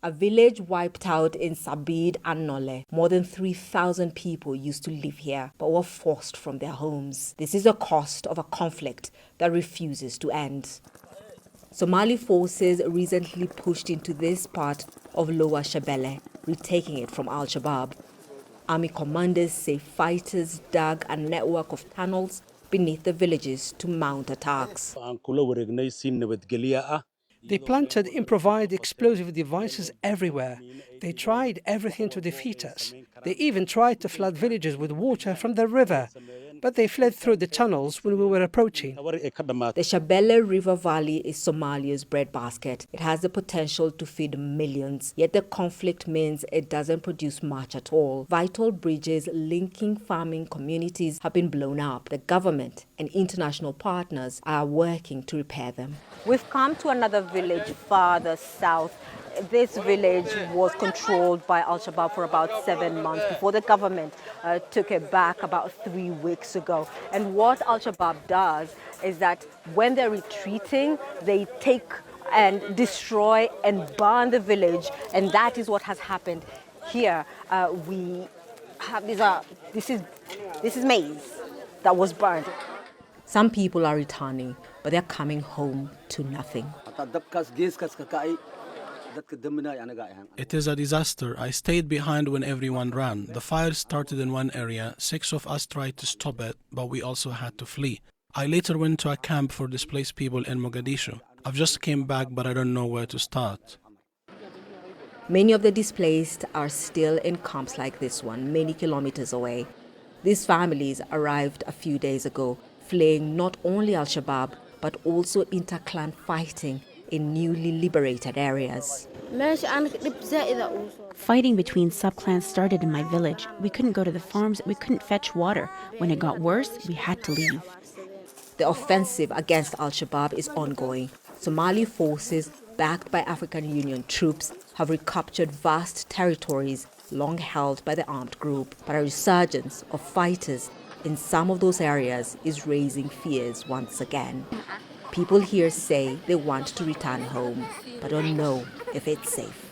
A village wiped out in Sabid and Nole. More than 3,000 people used to live here but were forced from their homes. This is the cost of a conflict that refuses to end. Somali forces recently pushed into this part of Lower Shabelle, retaking it from Al-Shabaab. Army commanders say fighters dug a network of tunnels beneath the villages to mount attacks. They planted improvised explosive devices everywhere. They tried everything to defeat us. They even tried to flood villages with water from the river, but they fled through the tunnels when we were approaching. The Shabelle River Valley is Somalia's breadbasket. It has the potential to feed millions, yet the conflict means it doesn't produce much at all. Vital bridges linking farming communities have been blown up. The government and international partners are working to repair them. We've come to another village farther south. This village was controlled by Al-Shabaab for about 7 months before the government took it back about 3 weeks ago. And what Al-Shabaab does is that when they're retreating, they take and destroy and burn the village. And that is what has happened here. We have this is maize that was burned. Some people are returning, but they're coming home to nothing. It is a disaster. I stayed behind when everyone ran. The fire started in one area. 6 of us tried to stop it, but we also had to flee. I later went to a camp for displaced people in Mogadishu. I've just came back, but I don't know where to start. Many of the displaced are still in camps like this one, many kilometers away. These families arrived a few days ago, fleeing not only Al-Shabaab, but also inter-clan fighting in newly liberated areas. Fighting between subclans started in my village. We couldn't go to the farms, we couldn't fetch water. When it got worse, we had to leave. The offensive against Al-Shabaab is ongoing. Somali forces, backed by African Union troops, have recaptured vast territories long held by the armed group. But a resurgence of fighters in some of those areas is raising fears once again. People here say they want to return home, but don't know if it's safe.